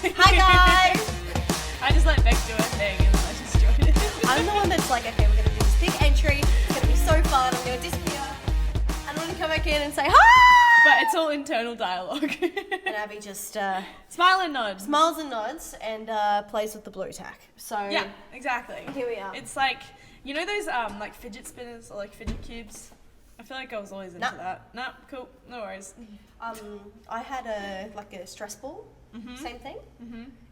Hi guys! I just let Bek do her thing and I just joined it. I'm the one that's like, okay, we're going to do this big entry. It's going to be so fun. I'm going to disappear. And I'm going to come back in and say, hi! But it's all internal dialogue. And Abby just Smile and nod. smiles and nods and plays with the blue tack. So Yeah, exactly. here we are. It's like, you know those like fidget spinners or like fidget cubes? I feel like I was always into that. No, cool, no worries. I had a stress ball, same thing,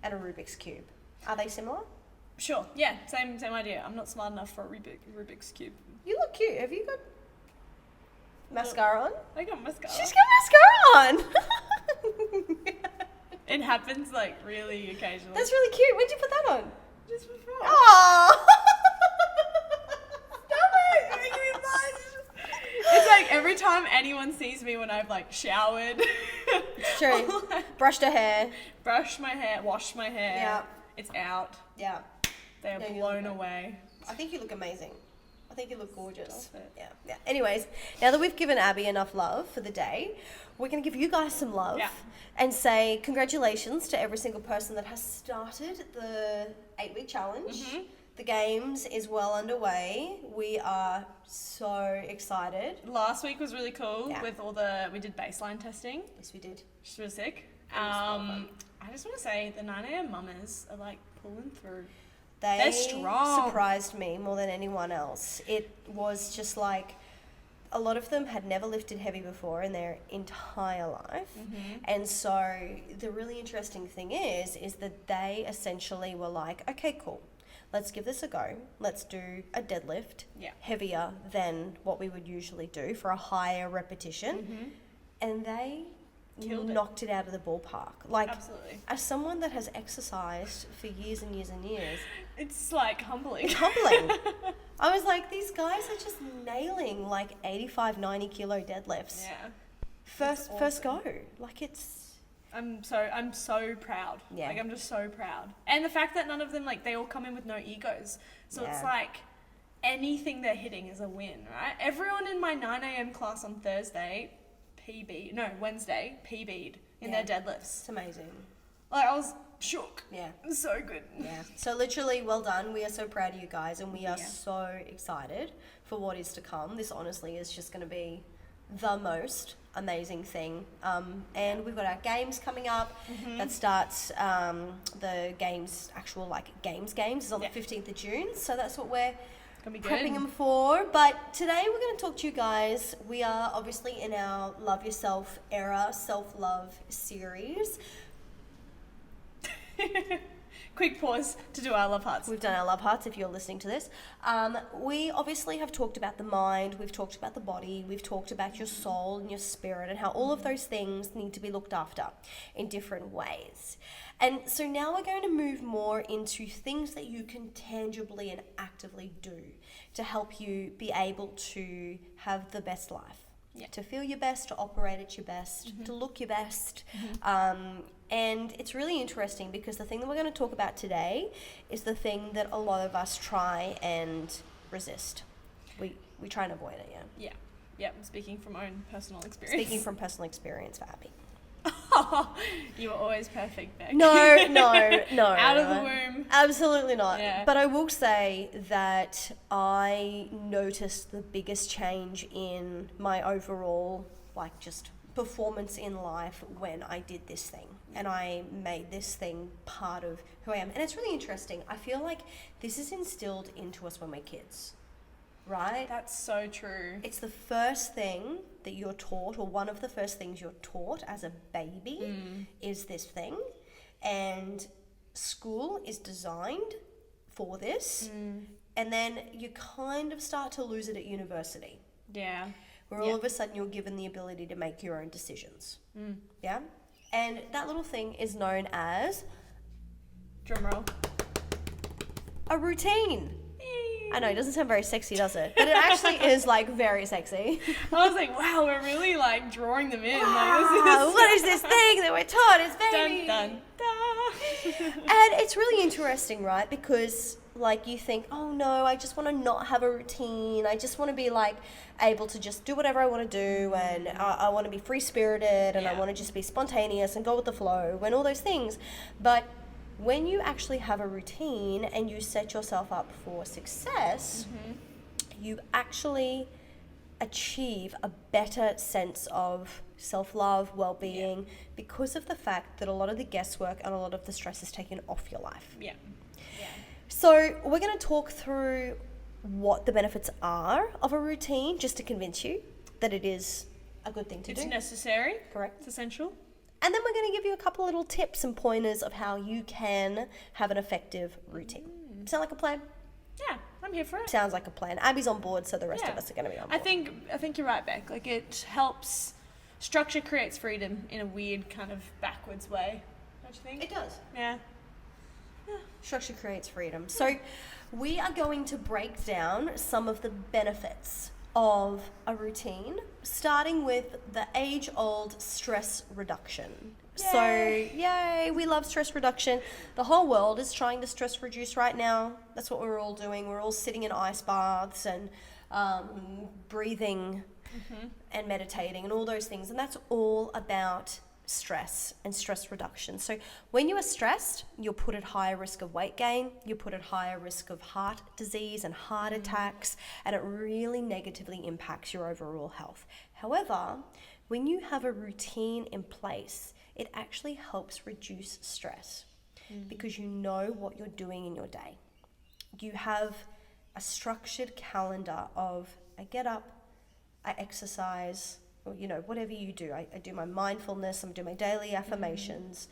and a Rubik's Cube. Are they similar? Sure, yeah, same idea. I'm not smart enough for a Rubik's Cube. You look cute. Have you got mascara on? I got mascara. She's got mascara on! It happens like really occasionally. That's really cute. When'd you put that on? Just before. Oh! It's like every time anyone sees me when I've like showered, It's true. Brushed her hair. brush my hair, wash my hair, Yeah. it's out. Yeah. They are No, you blown look away. I think you look amazing. I think you look gorgeous. Stop it. Yeah. Anyways, now that we've given Abby enough love for the day, we're going to give you guys some love and say congratulations to every single person that has started the 8-week challenge. The games is well underway. We are so excited. Last week was really cool Yeah. with we did baseline testing, Yes, we did. which was sick. It was so fun. I just want to say the 9am mamas are like pulling through. They They're strong. surprised me more than anyone else. It was just like a lot of them had never lifted heavy before in their entire life. And so the really interesting thing is that they essentially were like, okay, cool. Let's give this a go. Let's do a deadlift heavier than what we would usually do for a higher repetition. And they knocked it out of the ballpark. Like, Absolutely. as someone that has exercised for years and years and years, It's like humbling. it's humbling. I was like, these guys are just nailing like 85, 90 kilo deadlifts. Yeah. First go. Like I'm so proud. Yeah. Like I'm just so proud. And the fact that none of them they all come in with no egos. So it's Yeah. like anything they're hitting is a win, right? Everyone in my 9am class on Wednesday PB'd in their deadlifts. it's amazing. Like I was shook. Yeah. It was so good. Yeah. So literally, well done. We are so proud of you guys, and we are so excited for what is to come. This honestly is just going to be the most amazing thing. And we've got our games coming up. That starts the games is on the 15th of June. So that's what we're Gonna be good. prepping them for. But today we're going to talk to you guys. We are obviously in our Love Yourself era self-love series. Quick pause to do our love hearts. We've done our love hearts if you're listening to this. We obviously have talked about the mind, we've talked about the body, we've talked about your soul and your spirit and how all of those things need to be looked after in different ways. And so now we're going to move more into things that you can tangibly and actively do to help you be able to have the best life. Yeah. To feel your best, to operate at your best, to look your best. And it's really interesting because the thing that we're going to talk about today is the thing that a lot of us try and resist. We try and avoid it, yeah. Yeah. I'm speaking from own personal experience. Speaking from personal experience for Abby. You were always perfect, Beck. No. Out of the womb. Absolutely not. Yeah. But I will say that I noticed the biggest change in my overall, just performance in life when I did this thing. And I made this thing part of who I am. And it's really interesting. I feel like this is instilled into us when we're kids, right? That's so true. It's the first thing that you're taught, or one of the first things you're taught as a baby is this thing. And school is designed for this. And then you kind of start to lose it at university. Yeah. Where all of a sudden you're given the ability to make your own decisions. Yeah? And that little thing is known as Drum roll. a routine. I know, it doesn't sound very sexy, does it? But it actually is very sexy. I was like, wow, we're really drawing them in. What is this thing that we're taught? It's baby. Dun, dun, dun. And it's really interesting, right? Because like you think, oh no, I just want to not have a routine. I just want to be like able to just do whatever I want to do, and I want to be free spirited, and I want to just be spontaneous and go with the flow and all those things. But when you actually have a routine and you set yourself up for success, you actually achieve a better sense of self-love, well-being, because of the fact that a lot of the guesswork and a lot of the stress is taken off your life. Yeah. So we're going to talk through what the benefits are of a routine, just to convince you that it is a good thing to do. It's necessary. Correct. It's essential. And then we're going to give you a couple little tips and pointers of how you can have an effective routine. Sound like a plan? Yeah, I'm here for it. Sounds like a plan. Abby's on board, so the rest of us are going to be on board. I think you're right, Beck. Like, it helps. Structure creates freedom in a weird kind of backwards way. Don't you think? It does. Yeah. Structure creates freedom. So we are going to break down some of the benefits of a routine, starting with the age-old stress reduction. Yay. So, yay, we love stress reduction. The whole world is trying to stress reduce right now. That's what we're all doing. We're all sitting in ice baths and breathing and meditating and all those things. And that's all about stress and stress reduction. So when you are stressed, you're put at higher risk of weight gain, you're put at higher risk of heart disease and heart attacks, and it really negatively impacts your overall health. However, when you have a routine in place, it actually helps reduce stress because you know what you're doing in your day. You have a structured calendar of, I get up, I exercise, or, you know, whatever you do. I do my mindfulness, I do my daily affirmations,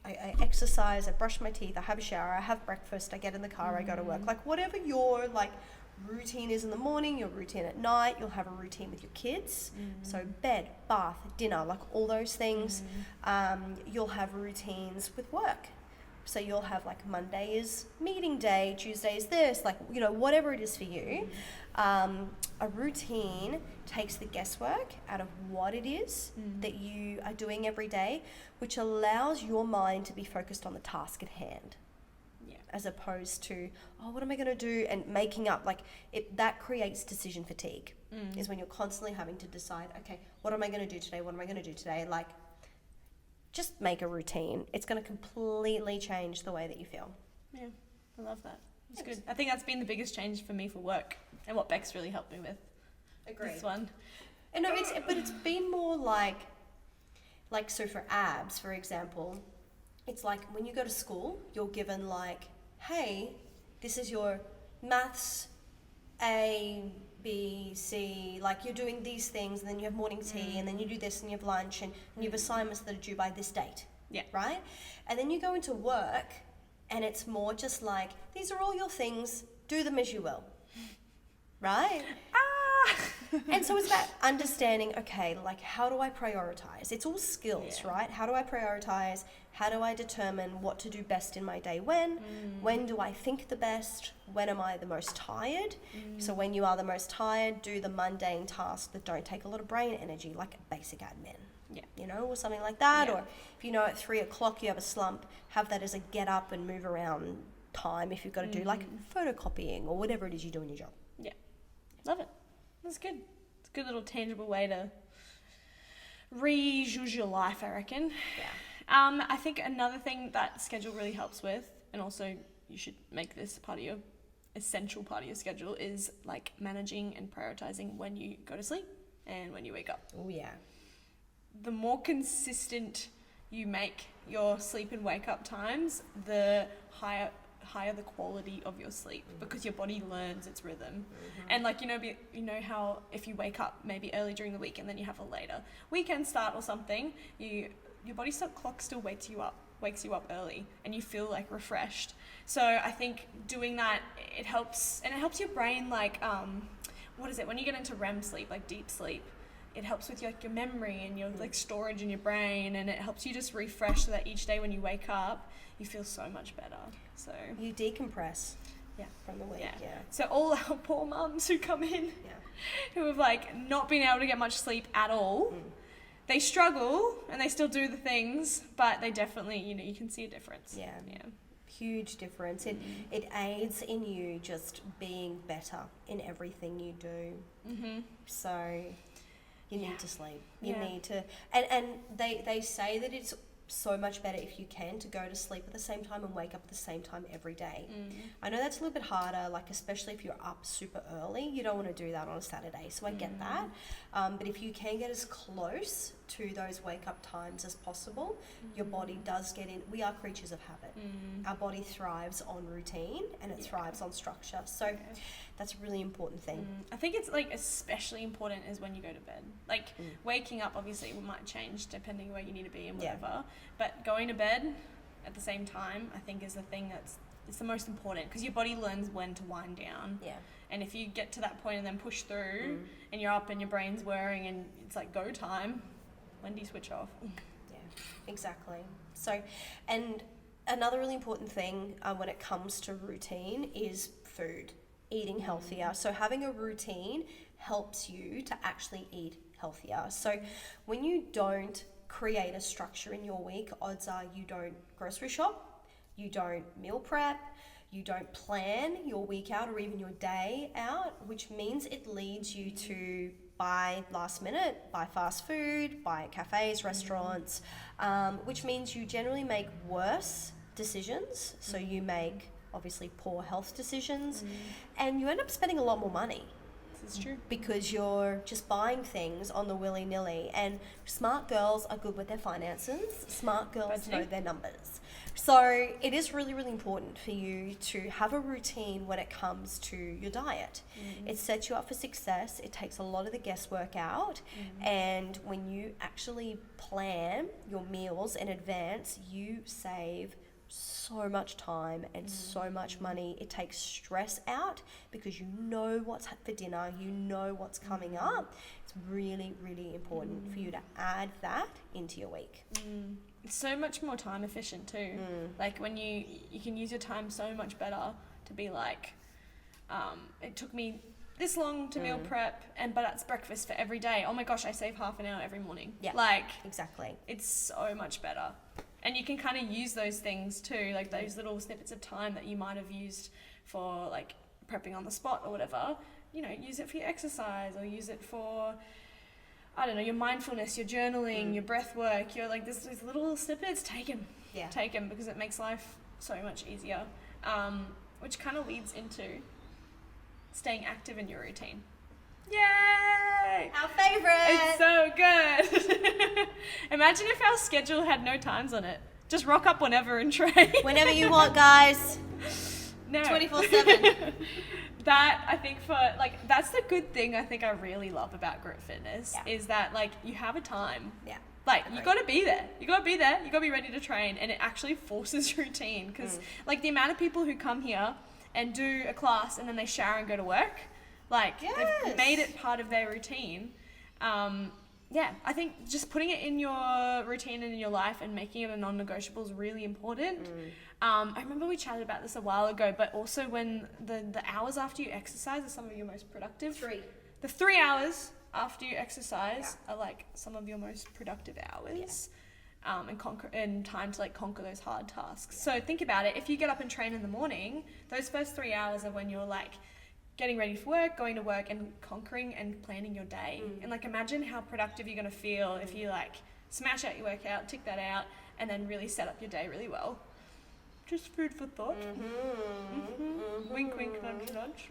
I exercise, I brush my teeth, I have a shower, I have breakfast, I get in the car, I go to work. Like, whatever your routine is in the morning, your routine at night, you'll have a routine with your kids. So bed, bath, dinner, like all those things. You'll have routines with work. So you'll have like Monday is meeting day, Tuesday is this, like, you know, whatever it is for you. A routine takes the guesswork out of what it is that you are doing every day, which allows your mind to be focused on the task at hand. As opposed to, oh, what am I going to do? And making up, like, that creates decision fatigue, is when you're constantly having to decide, okay, what am I going to do today? What am I going to do today? Like, just make a routine. It's going to completely change the way that you feel. Yeah, I love that. It's good. I think that's been the biggest change for me for work, and what Beck's really helped me with. Agreed. This one. And no, it's been more like so for abs, for example, it's like when you go to school, you're given like, hey, this is your maths, A, B, C, like you're doing these things, and then you have morning tea, and then you do this, and you have lunch, and you have assignments that are due by this date. Yeah. Right? And then you go into work, and it's more just like, these are all your things, do them as you will. Right? And so it's about understanding, okay, like, how do I prioritize? It's all skills, right? How do I prioritize? How do I determine what to do best in my day when? When do I think the best? When am I the most tired? So when you are the most tired, do the mundane tasks that don't take a lot of brain energy, like basic admin. Yeah. You know, or something like that. Or if you know at 3 o'clock you have a slump, have that as a get up and move around time if you've got to do like photocopying or whatever it is you do in your job. Yeah. Love it. That's good. It's a good little tangible way to reuse your life, I reckon. Yeah. I think another thing that schedule really helps with, and also you should make this part of your essential part of your schedule, is like managing and prioritizing when you go to sleep and when you wake up. Oh yeah. The more consistent you make your sleep and wake up times, the higher the quality of your sleep, because your body learns its rhythm. And like, you know how if you wake up maybe early during the week and then you have a later weekend start or something, your body clock still wakes you up early, and you feel like refreshed. So I think doing that, it helps, and it helps your brain, like what is it, when you get into REM sleep, like deep sleep, it helps with your memory and your like storage in your brain, and it helps you just refresh so that each day when you wake up you feel so much better. So you decompress from the week. So all our poor mums who come in who have like not been able to get much sleep at all, they struggle and they still do the things, but they definitely, you can see a difference. Yeah. Huge difference. It aids in you just being better in everything you do. So you need to sleep. You need to, and they say that it's so much better if you can to go to sleep at the same time and wake up at the same time every day. I know that's a little bit harder, like especially if you're up super early. You don't want to do that on a Saturday, so I get that. But if you can get as close to those wake up times as possible, your body does get in. We are creatures of habit. Our body thrives on routine and it thrives on structure. So that's a really important thing. I think it's like especially important is when you go to bed. Like waking up obviously might change depending where you need to be and whatever. But going to bed at the same time, I think is the thing it's the most important, because your body learns when to wind down. And if you get to that point and then push through and you're up and your brain's whirring and it's like go time, when do you switch off? Exactly. So, and another really important thing when it comes to routine is food, eating healthier. So having a routine helps you to actually eat healthier. So when you don't create a structure in your week, odds are you don't grocery shop, you don't meal prep, you don't plan your week out or even your day out, which means it leads you to buy last minute, buy fast food, buy at cafes, restaurants, which means you generally make worse decisions. So you make obviously poor health decisions and you end up spending a lot more money. This is true. Because you're just buying things on the willy-nilly, and smart girls are good with their finances. Smart girls know their numbers. So it is really, really important for you to have a routine when it comes to your diet. It sets you up for success. It takes a lot of the guesswork out. And when you actually plan your meals in advance, you save so much time and so much money. It takes stress out because you know what's for dinner, you know what's coming up. It's really, really important for you to add that into your week. It's so much more time efficient too. Like when you can use your time so much better to be like, it took me this long to meal prep, but that's breakfast for every day. Oh my gosh, I save half an hour every morning. Like Exactly. It's so much better. And you can kind of use those things too, like those little snippets of time that you might have used for like prepping on the spot or whatever, use it for your exercise or use it for, I don't know, your mindfulness, your journaling, your breath work, you're like these little snippets, take them because it makes life so much easier, which kind of leads into staying active in your routine. Yay! Our favourite! It's so good. Imagine if our schedule had no times on it. Just rock up whenever and train. Whenever you want, guys. No. 24/7. That, I think that's the good thing I think I really love about group fitness is that, like, you have a time. Like, you got to be there. You got to be there. You got to be ready to train. And it actually forces routine. Because, like, the amount of people who come here and do a class and then they shower and go to work, like, they've made it part of their routine. I think just putting it in your routine and in your life and making it a non-negotiable is really important. I remember we chatted about this a while ago, but also when the hours after you exercise are some of your most productive. The 3 hours after you exercise are like some of your most productive hours. And time to like conquer those hard tasks. So think about it. If you get up and train in the morning, those first 3 hours are when you're like getting ready for work, going to work, and conquering and planning your day. And like imagine how productive you're going to feel if you like smash out your workout, tick that out, and then really set up your day really well. Just food for thought. Wink, wink, nudge, nudge.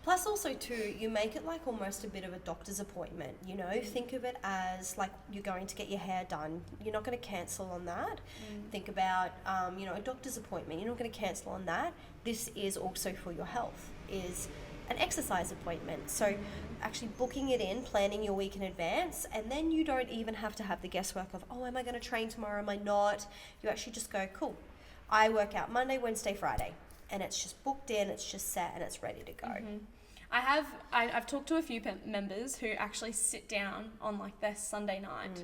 Plus also too, you make it like almost a bit of a doctor's appointment, think of it as like you're going to get your hair done. You're not going to cancel on that. Think about, a doctor's appointment. You're not going to cancel on that. This is also for your health, is an exercise appointment. So actually booking it in, planning your week in advance, and then you don't even have to have the guesswork of, oh, am I going to train tomorrow? Am I not? You actually just go, cool. I work out Monday, Wednesday, Friday. And it's just booked in, it's just set, and it's ready to go. I've talked to a few members who actually sit down on like their Sunday night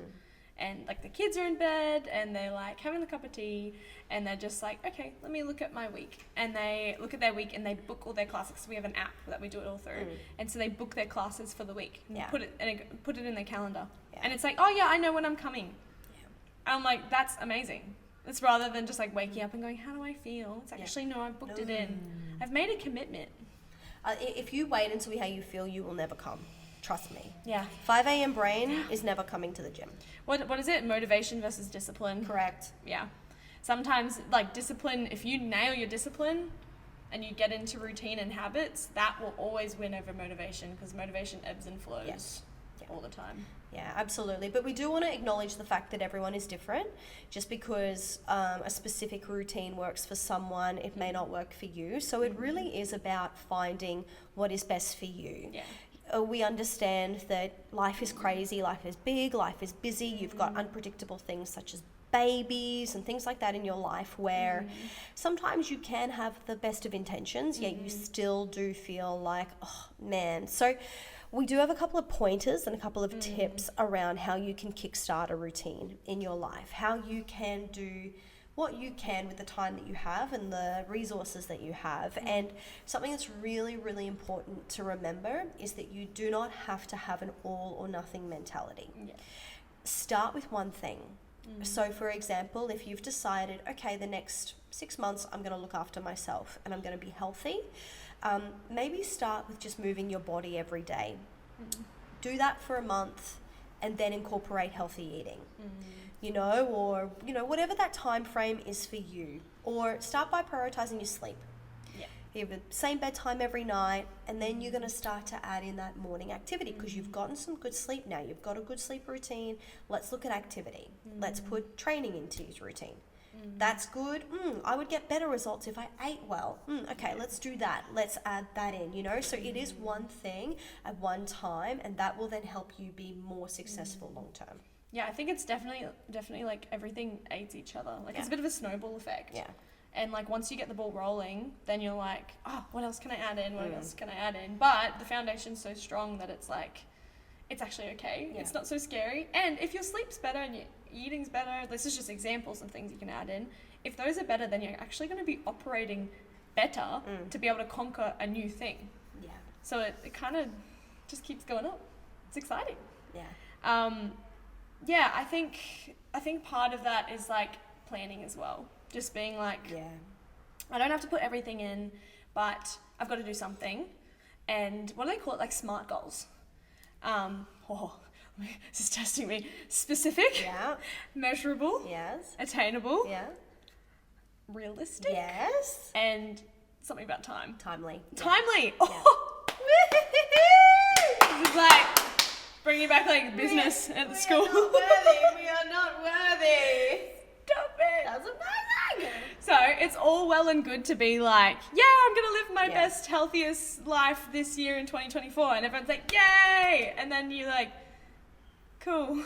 and like the kids are in bed and they're like having a cup of tea and they're just like, okay, let me look at my week. And they look at their week and they book all their classes. So we have an app that we do it all through. And so they book their classes for the week and put it in their calendar. And it's like, oh yeah, I know when I'm coming. I'm like, that's amazing. It's rather than just like waking up and going, how do I feel? It's actually, no, I've booked it in. I've made a commitment. If you wait and see how you feel, you will never come. Trust me. Yeah. 5 a.m. brain is never coming to the gym. What is it? Motivation versus discipline? Correct. Yeah. Sometimes, like, discipline, if you nail your discipline and you get into routine and habits, that will always win over motivation, because motivation ebbs and flows all the time. Yeah, absolutely. But we do want to acknowledge the fact that everyone is different. Just because a specific routine works for someone, it may not work for you. So it really is about finding what is best for you. Yeah. We understand that life is crazy, life is big, life is busy. You've got unpredictable things such as babies and things like that in your life, where sometimes you can have the best of intentions, yet you still do feel like, oh man. So we do have a couple of pointers and a couple of tips around how you can kickstart a routine in your life, how you can do what you can with the time that you have and the resources that you have. And something that's really, really important to remember is that you do not have to have an all or nothing mentality. Start with one thing. So for example, if you've decided, okay, the next 6 months I'm going to look after myself and I'm going to be healthy, maybe start with just moving your body every day. Do that for a month and then incorporate healthy eating. You know, or, you know, whatever that time frame is for you. Or start by prioritizing your sleep. You have the same bedtime every night, and then you're going to start to add in that morning activity, because you've gotten some good sleep now. You've got a good sleep routine. Let's look at activity. Let's put training into your routine. That's good. I would get better results if I ate well. Okay, let's do that. Let's add that in, you know. So it is one thing at one time, and that will then help you be more successful long term. Yeah, I think it's definitely like everything aids each other. Like it's a bit of a snowball effect. Yeah. And like once you get the ball rolling, then you're like, oh, what else can I add in? What else can I add in? But the foundation's so strong that it's like, it's actually okay. It's not so scary. And if your sleep's better and your eating's better, this is just examples of things you can add in. If those are better, then you're actually going to be operating better to be able to conquer a new thing. Yeah. So it kind of just keeps going up. It's exciting. Yeah. Yeah, I think part of that is like planning as well. Just being like, I don't have to put everything in, but I've got to do something. And what do they call it? Like SMART goals. This is testing me. Specific. Yeah. Measurable. Yes. Attainable. Yeah. Realistic. Yes. And something about time. Timely. Timely. Yeah. Oh. This is like bringing back like business at the school. We are not worthy. We are not worthy. Stop it. That's amazing. So it's all well and good to be like, yeah, I'm going to live my best, healthiest life this year in 2024. And everyone's like, yay. And then you're like, cool.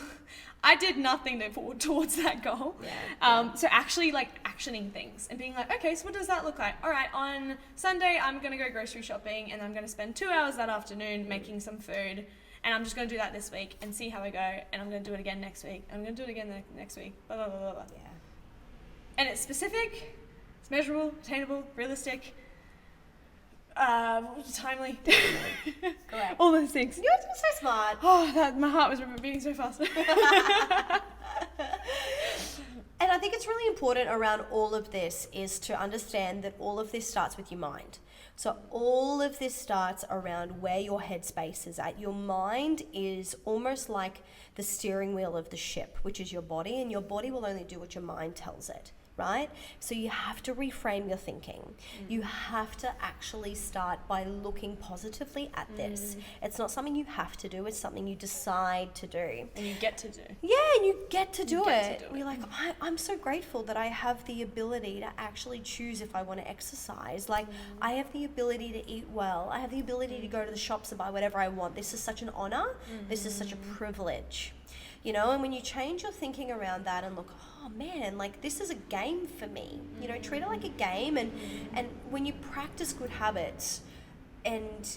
I did nothing to forward towards that goal. So actually like actioning things and being like, okay, so what does that look like? All right, on Sunday, I'm going to go grocery shopping and I'm going to spend 2 hours that afternoon making some food. And I'm just going to do that this week and see how I go. And I'm going to do it again next week. And I'm going to do it again next week. Blah, blah, blah, blah, blah. Yeah. And it's specific, it's measurable, attainable, realistic, timely. Correct. All those things. You're so smart. Oh, my heart was beating so fast. And I think it's really important around all of this is to understand that all of this starts with your mind. So all of this starts around where your headspace is at. Your mind is almost like the steering wheel of the ship, which is your body, and your body will only do what your mind tells it, right? So you have to reframe your thinking. You have to actually start by looking positively at this. It's not something you have to do, it's something you decide to do. And you get to do. Yeah, and you get to do it. We're like, I'm so grateful that I have the ability to actually choose if I want to exercise. Like, I have the ability to eat well. I have the ability to go to the shops and buy whatever I want. This is such an honor. This is such a privilege. You know, and when you change your thinking around that and look, oh man, like this is a game for me. You know, treat it like a game, and when you practice good habits and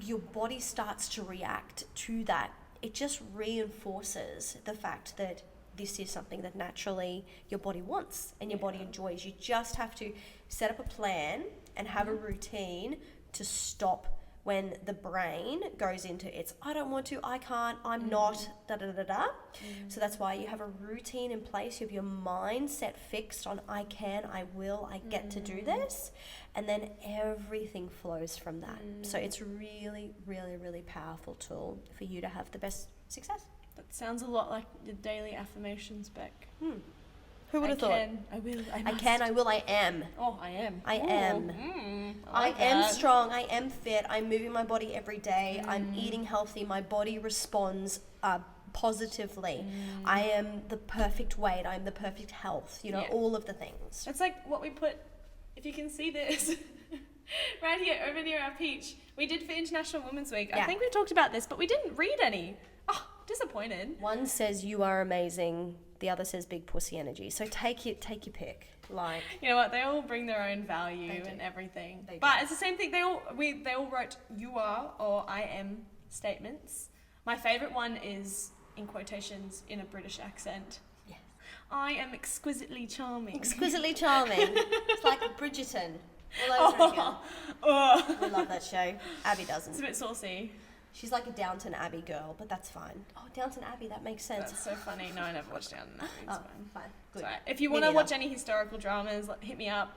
your body starts to react to that it just reinforces the fact that this is something that naturally your body wants and your body enjoys. You just have to set up a plan and have a routine to stop when the brain goes into its, I don't want to, I can't, I'm not, da-da-da-da-da. So that's why you have a routine in place. You have your mind set fixed on I can, I will, I get to do this. And then everything flows from that. So it's really, really, really powerful tool for you to have the best success. That sounds a lot like the daily affirmations, Beck. Who would have thought? I can, I will, I I must. can, I will, I am. Oh, I am. I am. I I like am that. strong. I am fit. I'm moving my body every day. I'm eating healthy. My body responds positively. I am the perfect weight. I'm the perfect health. You know, all of the things. It's like what we put, if you can see this, right here, over near our peach. We did for International Women's Week. I think we talked about this, but we didn't read any. Oh, disappointed. One says you are amazing. The other says big pussy energy. So take your pick. Like, You know what? They all bring their own value and everything. But it's the same thing. They all wrote "you are" or "I am" statements. My favorite one is in quotations in a British accent. yes, I am exquisitely charming. exquisitely charming. It's like Bridgerton. All over again. Oh, We love that show. Abby doesn't. it's a bit saucy. She's like a Downton Abbey girl, but that's fine. Oh, Downton Abbey, that makes sense. That's so funny. No, I never watched Downton Abbey. It's fine. Fine. It's Good. alright. If you Me want to neither. watch any historical dramas, hit me up.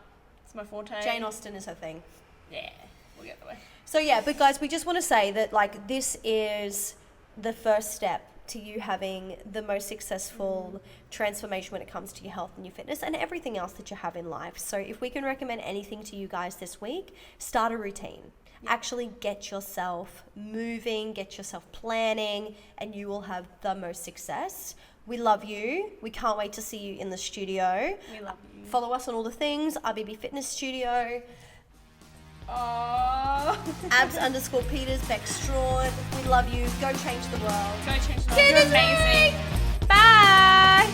It's my forte. Jane Austen is her thing. Yeah, we'll get the way. So yeah, but guys, we just want to say that like this is the first step to you having the most successful transformation when it comes to your health and your fitness and everything else that you have in life. So if we can recommend anything to you guys this week, start a routine. Actually get yourself moving, get yourself planning, and you will have the most success. We love you. We can't wait to see you in the studio. We love you. Follow us on all the things, RBB Fitness Studio, Oh. abs_Peters, Beck Strawn. We love you. Go change the world. Go change the See you world. You're this amazing. week. Bye.